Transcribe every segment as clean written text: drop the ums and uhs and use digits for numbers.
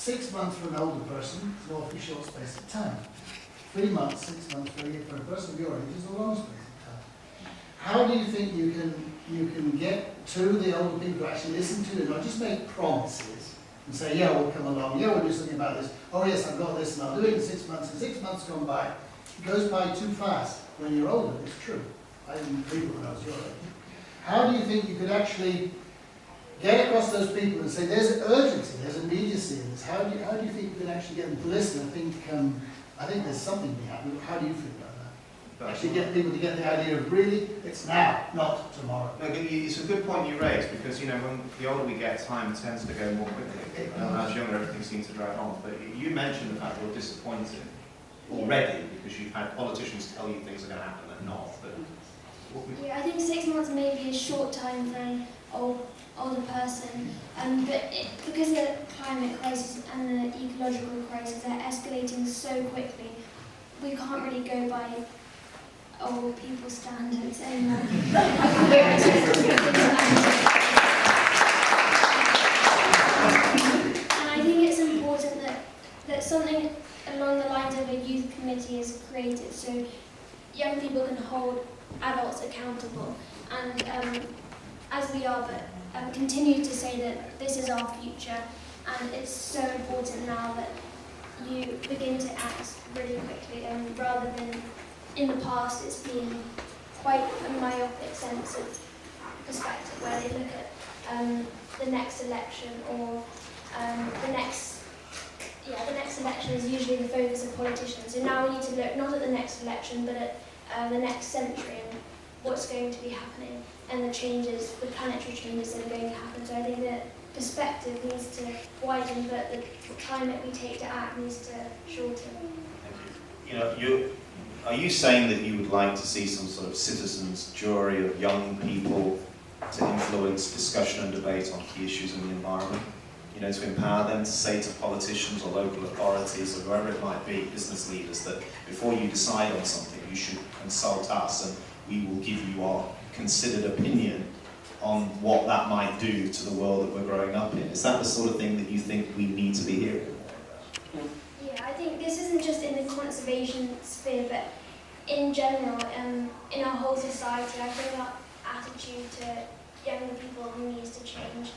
6 months for an older person is an awfully short space of time. 3 months, 6 months for a person of your age is a long space of time. How do you think you can get to the older people to actually listen to you, not just make promises and say, yeah, we'll come along, yeah, we'll do something about this, oh yes, I've got this and I'll do it in 6 months, and 6 months gone by. It goes by too fast when you're older, it's true. I didn't believe it when I was your age. How do you think you could actually get across those people and say there's an urgency, there's immediacy in this? How do you think you could actually get them to listen? I think there's something behind it. How do you feel about that? Actually get people to get the idea of really, it's now, not tomorrow. No, it's a good point you raised, because when the older we get, time tends to go more quickly. And when I was younger, everything seems to drag on. But you mentioned the fact you're disappointed already because you've had politicians tell you things are going to happen and not. But yeah, I think 6 months may be a short time for an older person, but because the climate crisis and the ecological crisis are escalating so quickly, we can't really go by old people's standards anymore. And I think it's important that something along the lines of a youth committee is created so young people can hold adults accountable and as we are, but continue to say that this is our future, and it's so important now that you begin to act really quickly, and rather than in the past it's been quite a myopic sense of perspective where they look at the next election or the next election is usually the focus of politicians. So now we need to look not at the next election but at the next century and what's going to be happening and the changes, the planetary changes that are going to happen. So I think that perspective needs to widen, but the climate we take to act needs to shorten. Are you saying that you would like to see some sort of citizens' jury of young people to influence discussion and debate on key issues in the environment? To empower them to say to politicians or local authorities or whoever it might be, business leaders, that before you decide on something, you should consult us and we will give you our considered opinion on what that might do to the world that we're growing up in. Is that the sort of thing that you think we need to be hearing? Yeah, I think this isn't just in the conservation sphere, but in general, in our whole society. I think our attitude to younger people needs to change.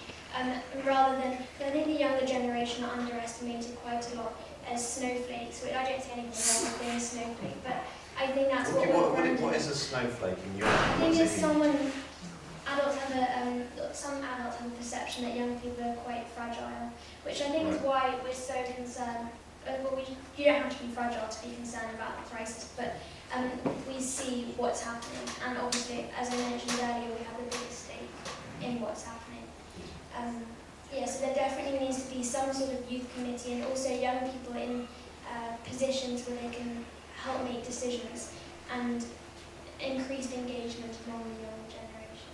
Rather than, I think the younger generation are underestimated quite a lot as snowflakes, which I don't see anything wrong with being a snowflake, but I think that's what is a snowflake in your I think it's someone, some adults have a perception that young people are quite fragile, which I think is why we're so concerned. Well, you don't have to be fragile to be concerned about the crisis, but we see what's happening, and obviously, as I mentioned earlier, we have the biggest stake in what's happening. So there definitely needs to be some sort of youth committee and also young people in positions where they can help make decisions and increased engagement among the young generation.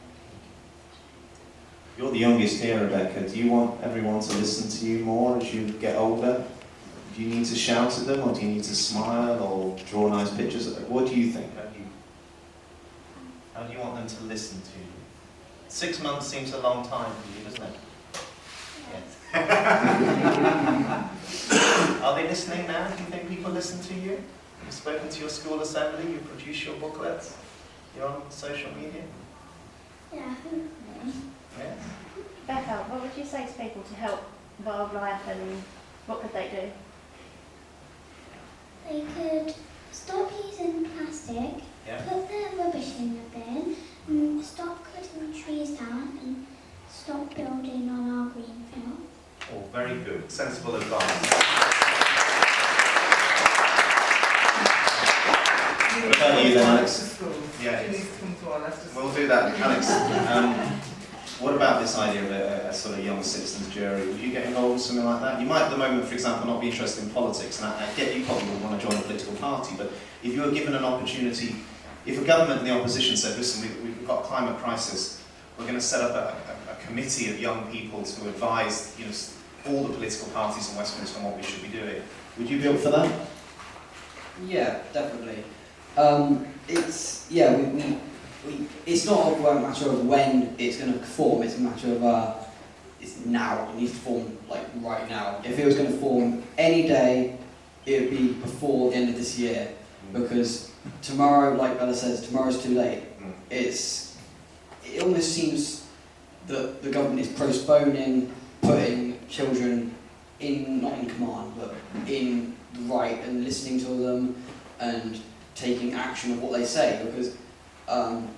You're the youngest here, Rebecca. Do you want everyone to listen to you more as you get older? Do you need to shout at them, or do you need to smile or draw nice pictures? What do you think? How do you want them to listen to you? 6 months seems a long time for you, doesn't it? Yes. Are they listening now? Do you think people listen to you? You've spoken to your school assembly, you produce your booklets, you're on social media? Yeah. Yes. Becca, what would you say to people to help wildlife, and what could they do? They could stop using plastic, put their rubbish in the bin, and stop cutting trees down, and stop building on our green field. Oh, very good. Sensible advice. What about you then, Alex? Yeah. We'll do that, Alex. What about this idea of a sort of young citizens jury? Would you get involved in something like that? You might at the moment, for example, not be interested in politics, and I get you probably would want to join a political party, but if you were given an opportunity, if a government and the opposition said, listen, we've got a climate crisis, we're going to set up a committee of young people to advise all the political parties in Westminster on what we should be doing, would you be up for that? Yeah, definitely. It's not a matter of when it's going to perform, it's a matter of it's now. It needs to form like right now. If it was going to form any day, it would be before the end of this year, because tomorrow, like Bella says, tomorrow's too late. It almost seems that the government is postponing putting children in, not in command, but in the right, and listening to them and taking action of what they say, because I'm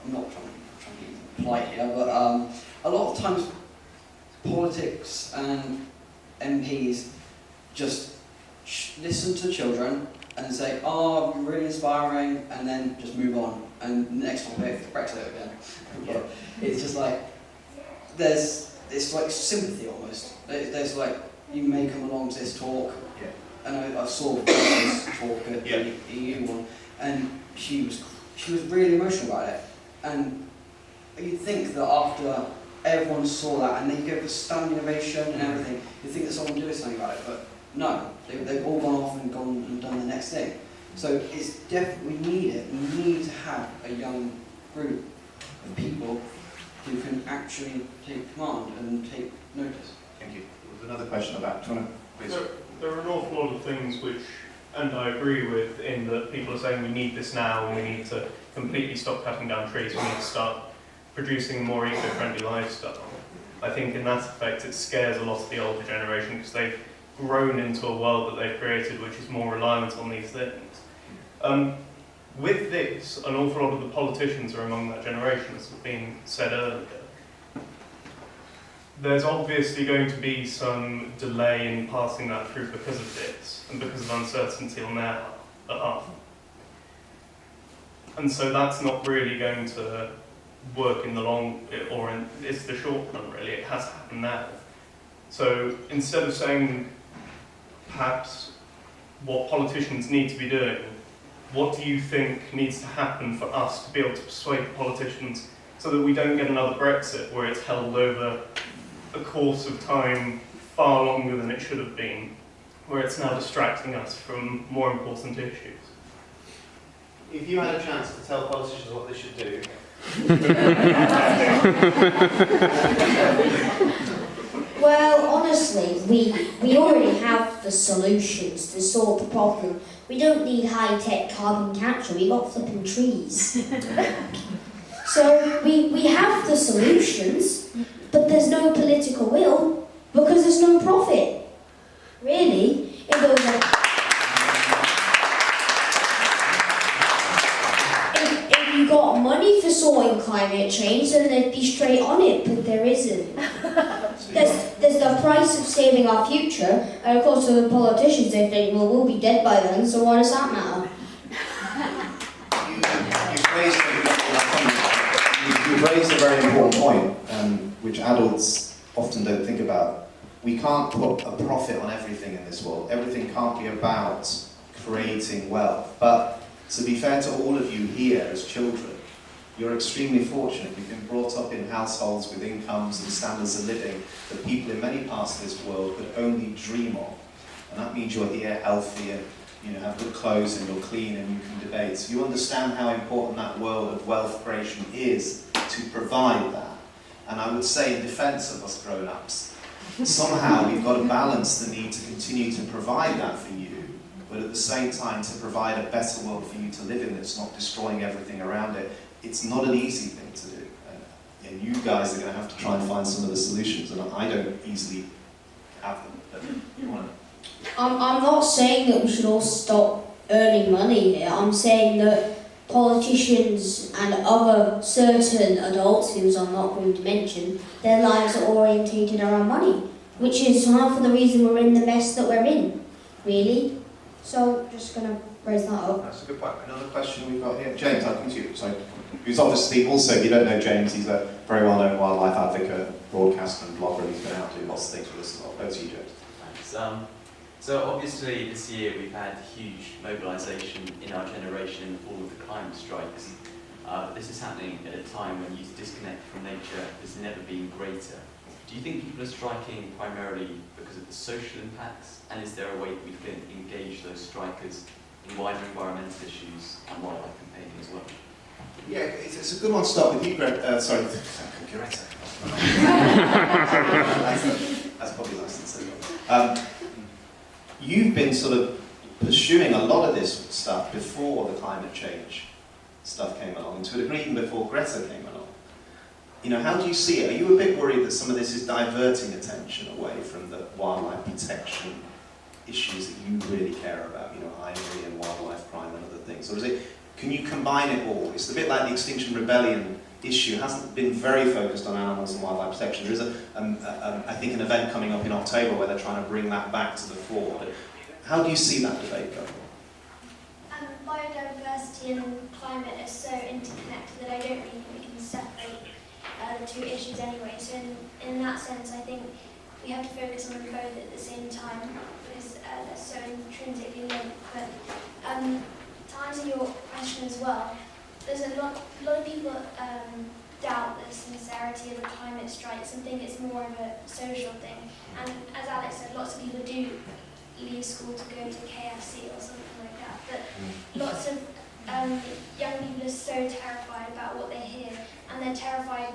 not trying to be polite here, but a lot of times politics and MPs just listen to children and say, oh, really inspiring, and then just move on, and next topic, Brexit again. But it's just like, it's like sympathy almost. There's like, you may come along to this talk, and I saw this talk at the EU one, and she was really emotional about it. And you'd think that after everyone saw that and they gave a standing ovation and everything, you'd think that someone would do something about it, but no, they've all gone off and gone and done the next thing. So it's definitely, we need it. We need to have a young group of people who can actually take command and take notice. Thank you. There's another question about. Do you want to, please? There are an awful lot of things which, and I agree with, in that people are saying we need this now and we need to completely stop cutting down trees, we need to start producing a more eco-friendly lifestyle. I think in that effect it scares a lot of the older generation because they've grown into a world that they've created which is more reliant on these things. With this, an awful lot of the politicians are among that generation, as has been said earlier. There's obviously going to be some delay in passing that through because of this, and because of uncertainty on their behalf. And so that's not really going to work in the long, or in, it's the short run really, it has to happen now. So instead of saying perhaps what politicians need to be doing, what do you think needs to happen for us to be able to persuade politicians so that we don't get another Brexit where it's held over a course of time far longer than it should have been, where it's now distracting us from more important issues? If you had a chance to tell politicians what they should do, well, honestly, we already have the solutions to solve the problem. We don't need high-tech carbon capture, we got flipping trees. So we have the solutions, but there's no political will because there's no profit. Really, it goes like, if you got money for sorting climate change, then they'd be straight on it, but there isn't. There's the price of saving our future, and of course the politicians, they think, well, we'll be dead by then, so why does that matter? You've raised a very important point, which adults often don't think about. We can't put a profit on everything in this world. Everything can't be about creating wealth. But to be fair to all of you here as children, you're extremely fortunate. You've been brought up in households with incomes and standards of living that people in many parts of this world could only dream of. And that means you're here healthy and have good clothes and you're clean and you can debate. So you understand how important that world of wealth creation is to provide that. And I would say in defence of us grown-ups, somehow we've got to balance the need to continue to provide that for you, but at the same time to provide a better world for you to live in that's not destroying everything around it. It's not an easy thing to do. And you guys are going to have to try and find some of the solutions, and I don't easily have them. But you want to... I'm not saying that we should all stop earning money here. I'm saying that politicians and other certain adults, whose I'm not going to mention, their lives are orientated around money, which is half of the reason we're in the mess that we're in, really. So, just going to raise that up. That's a good point. Another question we've got here. James, I'll come to you. Sorry. Who's obviously also, if you don't know James, he's a very well-known wildlife advocate, broadcaster and blogger. He's been out doing lots of things with us as well. Over to you, James. Thanks. So obviously this year we've had huge mobilisation in our generation of all of the climate strikes. This is happening at a time when youth disconnect from nature has never been greater. Do you think people are striking primarily because of the social impacts, and is there a way that we can engage those strikers in wider environmental issues and wildlife campaigning as well? Yeah, it's a good one to start with you, Greg. Sorry, Greta. That's probably nice to say. You've been sort of pursuing a lot of this stuff before the climate change stuff came along, and to a degree even before Greta came along. You know, how do you see it? Are you a bit worried that some of this is diverting attention away from the wildlife protection issues that you really care about, you know, ivory and wildlife crime and other things? Or is it, can you combine it all? It's a bit like the Extinction Rebellion issue hasn't been very focused on animals and wildlife protection. There is, I think, an event coming up in October where they're trying to bring that back to the fore. But how do you see that debate going? Biodiversity and climate are so interconnected that I don't really think we can separate the two issues anyway. So in that sense, I think we have to focus on them both at the same time because they're so intrinsically linked. But to answer your question as well, there's a lot of people doubt the sincerity of the climate strikes and think it's more of a social thing. And as Alex said, lots of people do leave school to go to KFC or something like that. But lots of young people are so terrified about what they hear, and they're terrified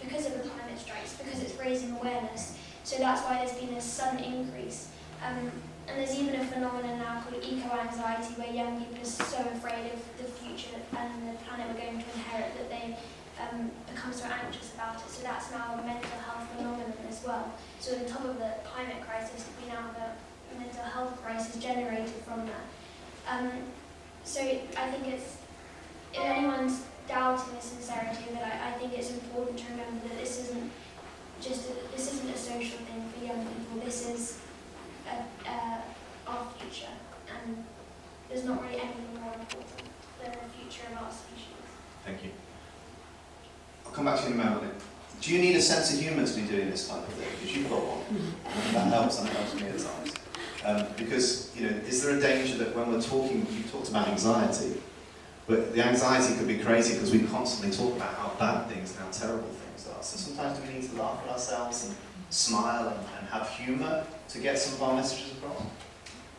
because of the climate strikes, because it's raising awareness. So that's why there's been a sudden increase. And there's even a phenomenon now called eco-anxiety, where young people are so afraid of the future and the planet we're going to inherit that they become so anxious about it. So that's now a mental health phenomenon as well. So on top of the climate crisis, we now have a mental health crisis generated from that. So I think it's, if anyone's doubting the sincerity of it, I think it's important to remember that this isn't a social thing for young people. This is our future, and there's not really anything more important than the future of our species. Thank you. I'll come back to you in a moment. Do you need a sense of humour to be doing this type of thing? Because you've got one. That helps, and it helps me at times. Because, you know, is there a danger that when we're talking, you talked about anxiety, but the anxiety could be crazy because we constantly talk about how bad things and how terrible things are. So sometimes we need to laugh at ourselves and smile and have humour to get some of our messages across.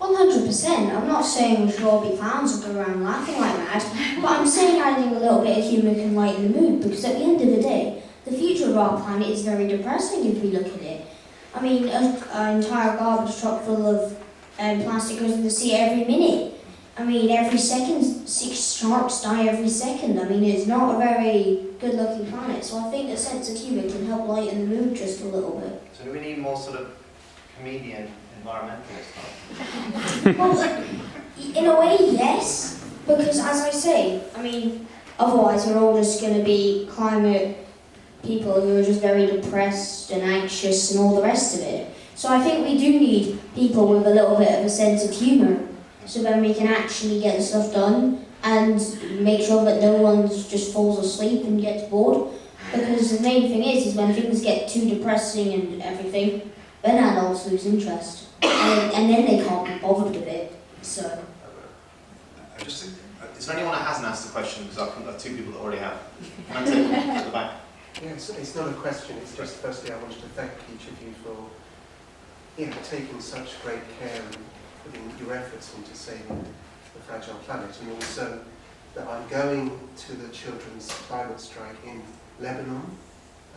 100%. I'm not saying we should all be clowns and go around laughing like mad, but I'm saying I think a little bit of humour can lighten the mood, because at the end of the day, the future of our planet is very depressing if we look at it. I mean, an entire garbage truck full of plastic goes in the sea every minute. I mean, every second, 6 sharks die every second. I mean, it's not a very good-looking planet, so I think a sense of humour can help lighten the mood just a little bit. So do we need more sort of comedian environmentalist? Well, in a way, yes, because as I say, I mean, otherwise we're all just going to be climate people who are just very depressed and anxious and all the rest of it. So I think we do need people with a little bit of a sense of humour, so then we can actually get stuff done and make sure that no one just falls asleep and gets bored. Because the main thing is when things get too depressing and everything, then adults lose interest. And then they can't be bothered with it. So. Is there anyone that hasn't asked a question? Because I've got 2 people that already have. Can I take one at the back? Yeah, it's not a question, it's just firstly I wanted to thank each of you for taking such great care and putting your efforts into saving the fragile planet, and also that I'm going to the children's climate strike in Lebanon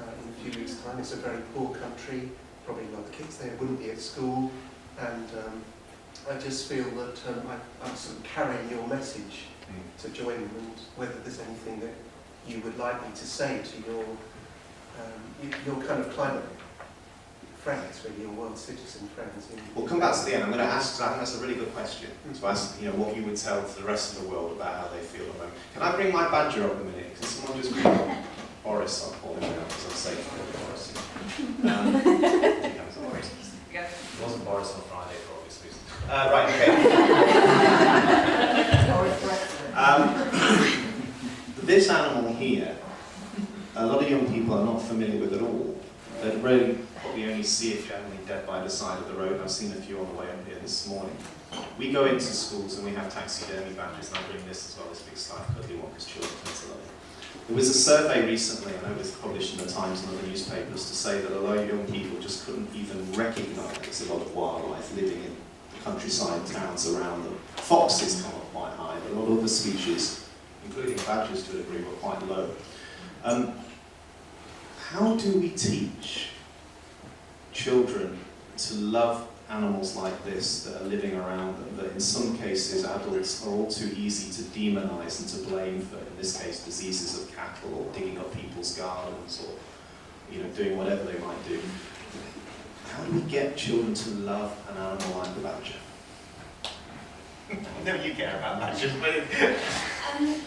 in a few weeks' time. It's a very poor country, probably a lot of kids there wouldn't be at school, and I just feel that I'm sort of carrying your message to join them, and whether there's anything that you would like me to say to your kind of climate friends, really, your world citizen friends. We'll come back to the end. I'm going to ask, because I think that's a really good question, to ask, what you would tell to the rest of the world about how they feel at the moment. Can I bring my badger up a minute? Can someone just bring Boris up, call him out, because I'm safe for Boris. It wasn't Boris on Friday, for obvious reasons. Right, okay. This animal here, a lot of young people are not familiar with at all. They really probably only see it generally dead by the side of the road. I've seen a few on the way up here this morning. We go into schools and we have taxidermy badgers, and I bring this as well, this big slide cuddly one, because children tend to love it. There was a survey recently, I know it was published in the Times and other newspapers, to say that a lot of young people just couldn't even recognise a lot of wildlife living in the countryside towns around them. Foxes come up quite high, but a lot of other species, including badgers to a degree, were quite low. how do we teach children to love animals like this that are living around them, that in some cases adults are all too easy to demonise and to blame for, in this case, diseases of cattle or digging up people's gardens or doing whatever they might do? How do we get children to love an animal like the badger? I know you care about badgers, but...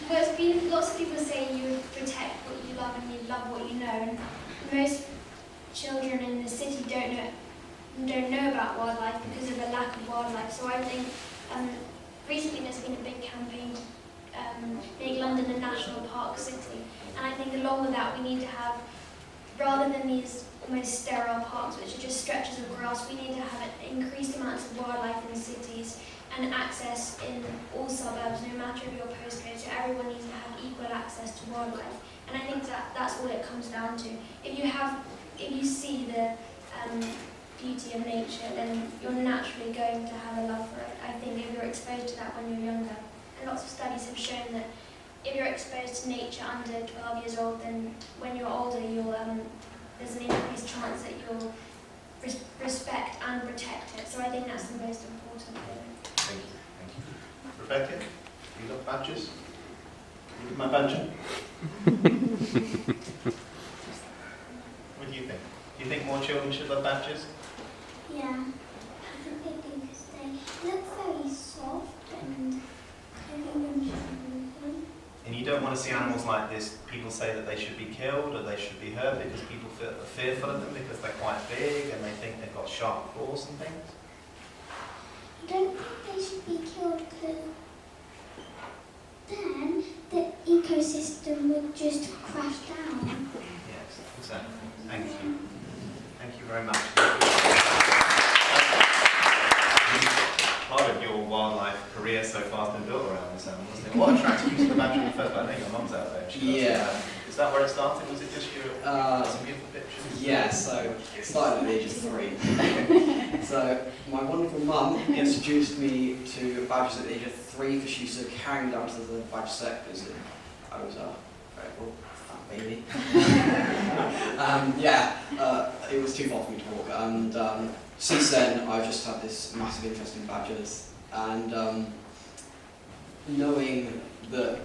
There's been lots of people saying you protect what you love and you love what you know. And most children in the city don't know about wildlife because of the lack of wildlife. So I think recently there's been a big campaign, Make London a National Park City. And I think along with that we need to have, rather than these almost sterile parks which are just stretches of grass, we need to have increased amounts of wildlife in cities and access in all suburbs, no matter of your postcode, so everyone needs to have equal access to wildlife. And I think that's all it comes down to. If you see the beauty of nature, then you're naturally going to have a love for it. I think if you're exposed to that when you're younger. And lots of studies have shown that if you're exposed to nature under 12 years old, then when you're older, there's an increased chance that you'll respect and protect it. So I think that's the most important thing. Thank you. Rebecca, you love badgers? You love my badger? What do you think? Do you think more children should love badgers? Yeah, I think they do because they look very soft and everyone should move them. And you don't want to see animals like this, people say that they should be killed or they should be hurt because people feel fearful of them because they're quite big and they think they've got sharp claws and things? I don't think they should be killed because then the ecosystem would just crash down. Yes, exactly. Thank you. Thank you very much. Part of your wildlife career so far has been built around this animal, hasn't it? What attracted you to the badger in the first place? I know your mum's out there. Yeah. Is that where it started? Was it just your some beautiful pictures? Yeah, so it started at the age of 3. So my wonderful mum introduced me to badgers at the age of 3 because she used to carry me down to the badger circus. I was a very fat baby. It was too far for me to walk. And since then, I've just had this massive interest in badgers. And knowing that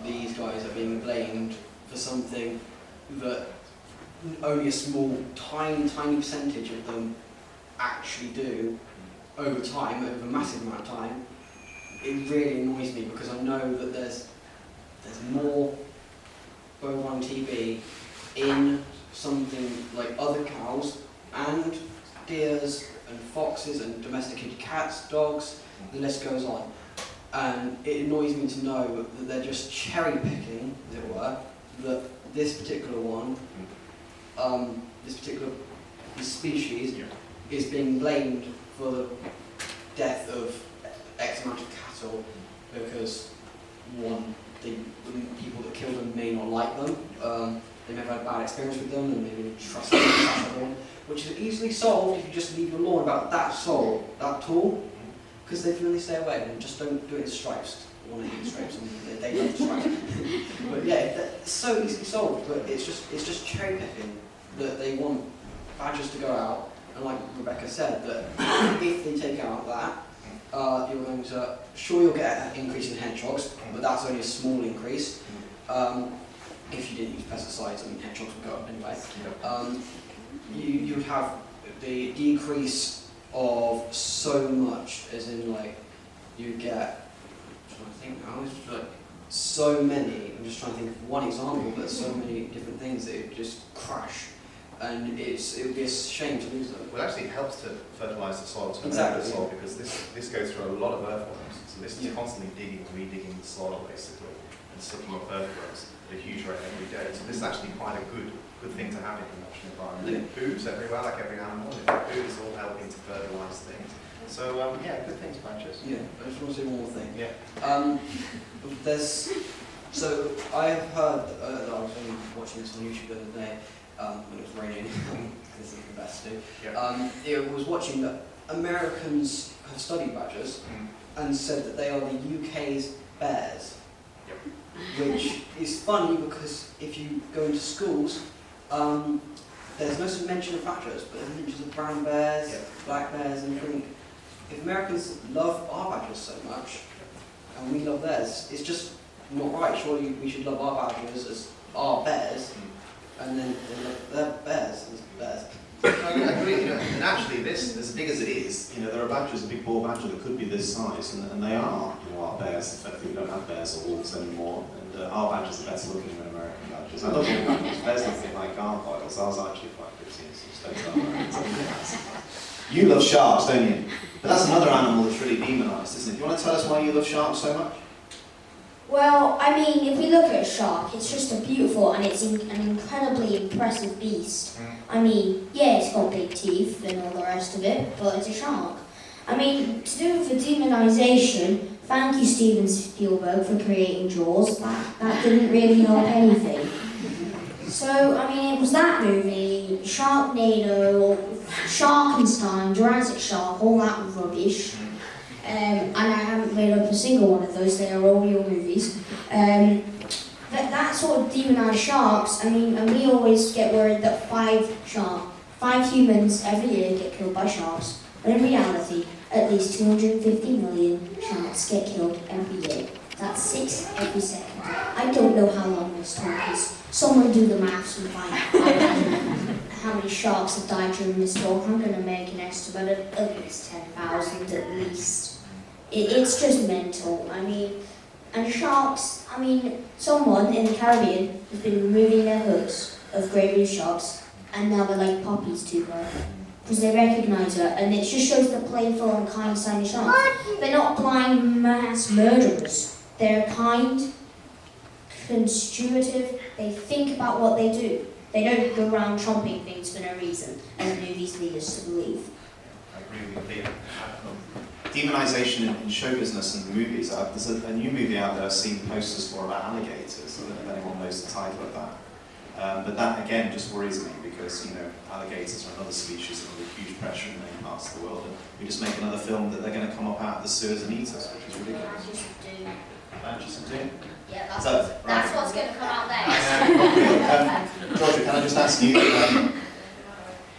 these guys are being blamed for something that only a small, tiny percentage of them actually do over time, over a massive amount of time, it really annoys me because I know that there's more bovine TB in something like other cows and deers and foxes and domesticated cats, dogs, the list goes on. And it annoys me to know that they're just cherry picking, as it were, that this particular one, this species, is being blamed for the death of X amount of cattle because one, the people that kill them may not like them, they may have had a bad experience with them and they really trust them, which is easily solved if you just leave your lawn about that tall, because they can stay away and just don't do it in stripes. I want to eat stripes and they love stripes. But yeah, it's so easily solved, but it's just cherry picking that they want badgers to go out, and like Rebecca said, that if they take out that, you're going to, sure you'll get an increase in hedgehogs, but that's only a small increase. If you didn't use pesticides, I mean hedgehogs would go up anyway. You would have the decrease of so much, as in like, you get, I'm trying to think now, it's like so many, I'm just trying to think of one example, but so many different things that it just crash. And it would be a shame to lose them. Well, actually, it helps to fertilise the soil, to exactly, the soil, because this goes through a lot of earthworms. So this is constantly digging, redigging the soil, basically, and sucking up earthworms at a huge rate every day. So this is actually quite a good thing to have in a production environment. It poops everywhere, like every animal. It poops, all helping to fertilise things. So, yeah, good things, badgers. Yeah, I just want to say one more thing. Yeah. So I have heard, I was only watching this on YouTube the other day, when it was raining, this is the best to do. Yeah. I was watching that Americans have studied badgers and said that they are the UK's bears. Yep. Which is funny because if you go into schools there's no mention of badgers, but there's mentions of brown bears, black bears, and I think if Americans love our badgers so much, and we love theirs, it's just not right. Surely we should love our badgers as our bears, and then they love their bears as bears. I agree, and actually this, as big as it is, there are badgers, a big boar badger that could be this size, and they are, our bears. Effectively, we don't have bears or wolves anymore, and our badgers are better looking than American badgers. I love all badgers. Bears look like gargoyles. Ours are actually quite pretty, so just don't start. You love sharks, don't you? But that's another animal that's really demonised, isn't it? Do you want to tell us why you love sharks so much? Well, I mean, if we look at a shark, it's just a beautiful and it's an incredibly impressive beast. I mean, yeah, it's got big teeth and all the rest of it, but it's a shark. I mean, to do with the demonisation, thank you Steven Spielberg for creating Jaws. That didn't really help anything. So, I mean, it was that movie, Sharknado, Sharkenstein, Jurassic Shark, all that rubbish. And I haven't made up a single one of those, they are all real movies. That sort of demonised sharks, I mean, and we always get worried that 5 humans every year get killed by sharks. But in reality, at least 250 million sharks get killed every year. That's 6 every second. I don't know how long this talk is. Someone do the maths and find out how many sharks have died during this talk. I'm going to make an estimate of at least 10,000 at least. It's just mental. I mean, and sharks, I mean, someone in the Caribbean has been removing their hooks of grey reef sharks, and now they're like puppies to her, because they recognise her, and it just shows the playful and kind side of sharks. They're not blind mass murderers. They're kind, constitutive, they think about what they do. They don't go around chomping things for no reason, as movies lead us to believe. I agree with you. Demonisation in show business and movies. There's a new movie out there I've seen posters for about alligators. I don't know if anyone knows the title of that. But that again just worries me because alligators are another species under huge pressure in many parts of the world. And we just make another film that they're going to come up out of the sewers and eat us, which is ridiculous. Manchester do. Yeah, that's what's going to come out next. Georgia, can I just ask you?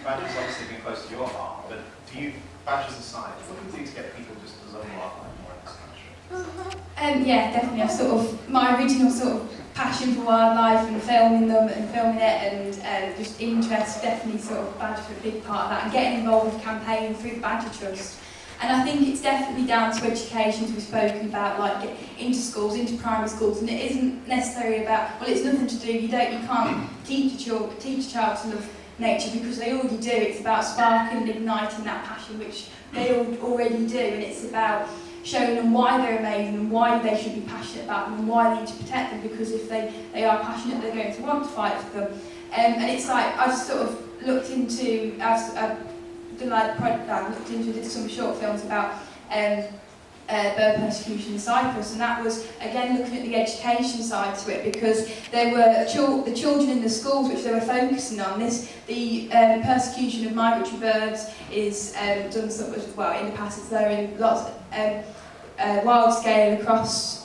Badgers obviously been close to your heart, but do you? Badgers aside, what do you do to get people just to love wildlife more in this country? Yeah, definitely. My original sort of passion for wildlife and filming them and filming it and just interest, definitely sort of badgers are a big part of that, and getting involved with campaigning through the Badger Trust. And I think it's definitely down to education, as we've spoken about, like get into schools, into primary schools, and it isn't necessarily about, well, it's nothing to do, you can't teach a child to love nature because they already do. It's about sparking and igniting that passion which they already do, and it's about showing them why they're amazing and why they should be passionate about them and why they need to protect them, because if they are passionate they're going to want to fight for them. And it's like I've sort of looked into, did some short films about bird persecution in Cyprus, and that was again looking at the education side to it, because there were the children in the schools which they were focusing on. The persecution of migratory birds is done sort of, well, in the past it's there in lots wild scale across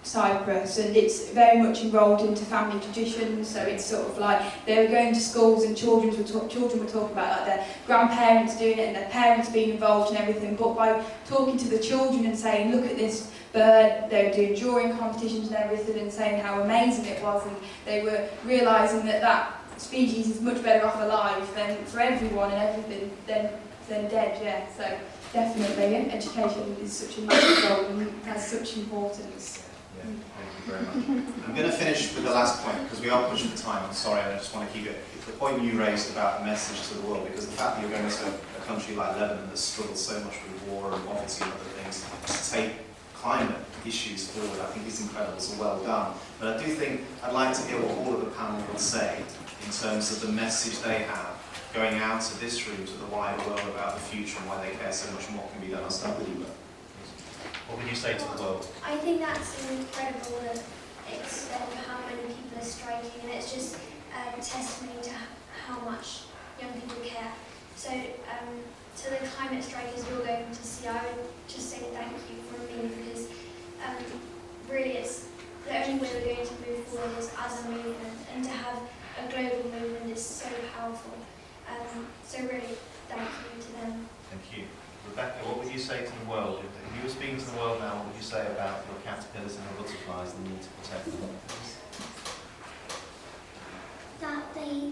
Cyprus, and it's very much enrolled into family traditions. So it's sort of like they were going to schools and children were talking about like their grandparents doing it and their parents being involved and everything, but by talking to the children and saying, look at this bird, they were doing drawing competitions and everything and saying how amazing it was, and they were realising that species is much better off alive than for everyone and everything than dead. Yeah, so definitely education is such a massive role and has such importance. Thank you very much. I'm going to finish with the last point because we are pushed for time. I'm sorry, I just want to keep it. The point you raised about the message to the world, because the fact that you're going to a country like Lebanon that's struggled so much with war and poverty and other things to take climate issues forward, I think is incredible. So well done. But I do think I'd like to hear what all of the panel would say in terms of the message they have going out of this room to the wider world about the future and why they care so much more can be done. I'll start with you, Bert. What would you say to the world? I think that's incredible that it's how many people are striking, and it's just a testimony to how much young people care. So to the climate strikers you're going to see, I would just say thank you from me, because really it's the only way we're going to move forward is as a movement, and to have a global movement is say to the world? If you were speaking to the world now, what would you say about your caterpillars and your butterflies and the need to protect them? That they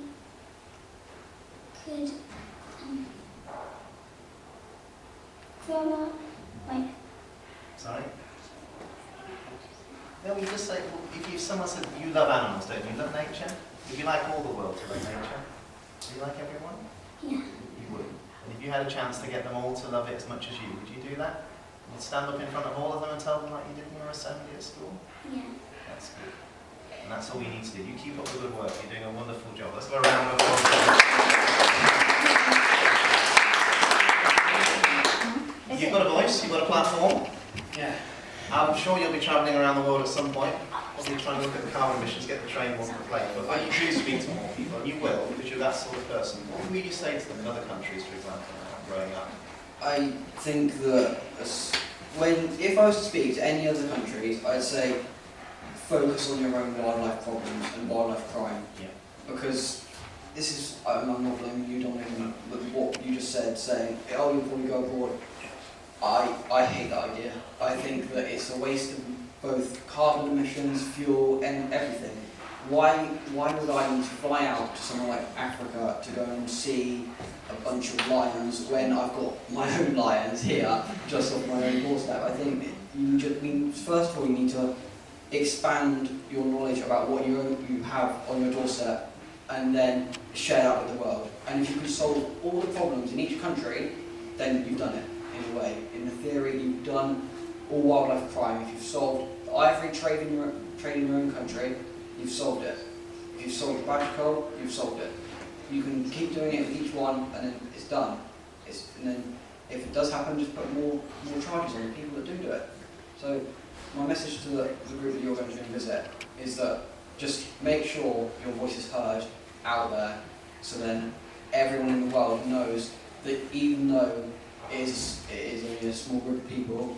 could grow up, like, Sorry? No, you just say, if someone said, you love animals, don't you? You love nature? Would you like all the world to love nature? Do you like everyone? yeah, You would. And if you had a chance to get them all to love it as much as you, would you do that? You'd stand up in front of all of them and tell them like you did in your assembly at school? yeah. That's good. And that's all you need to do. You keep up the good work. You're doing a wonderful job. Let's go around with You've got a voice, you've got a platform. Yeah. I'm sure you'll be travelling around the world at some point, probably trying to look at the carbon emissions, get the train off the plane. But you do speak to more people, and you will, because you're that sort of person. What would you say to them in other countries, for example, growing up? I think that if I was to speak to any other countries, I'd say focus on your own wildlife problems and wildlife crime. Yeah. Because this is, I'm not blaming you, Dominic, but what you just said, saying, oh, you'll probably go abroad. I hate that idea. I think that it's a waste of both carbon emissions, fuel, and everything. Why would I need to fly out to somewhere like Africa to go and see a bunch of lions when I've got my own lions here, just off my own doorstep? I think first of all, you need to expand your knowledge about what you have on your doorstep, and then share that with the world. And if you can solve all the problems in each country, then you've done it. In a way, in the theory, you've done all wildlife crime. If you've solved the ivory trade in your own country, you've solved it. If you've solved the badger cull, you've solved it. You can keep doing it with each one, and then it's done. And then, if it does happen, just put more charges on the people that do it. So, my message to the group that you're going to go and visit is that just make sure your voice is heard out there, so then everyone in the world knows that even though it is only a small group of people,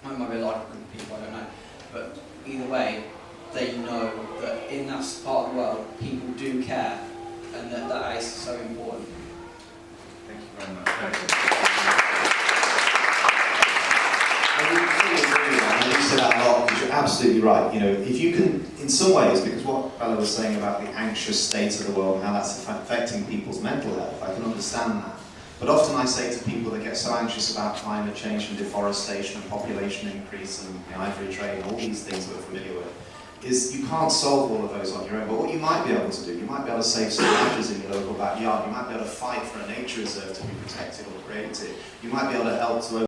it might be a larger group of people, I don't know, but either way, they know that in that part of the world, people do care, and that is so important. Thank you very much. I really agree with that. You say that a lot because you're absolutely right. You know, if you can, in some ways, because what Bella was saying about the anxious state of the world and how that's affecting people's mental health, I can understand that. But often I say to people that get so anxious about climate change and deforestation and population increase and the ivory trade and all these things that we're familiar with, is you can't solve all of those on your own. But what you might be able to do, you might be able to save some badgers in your local backyard, you might be able to fight for a nature reserve to be protected or created, you might be able to help to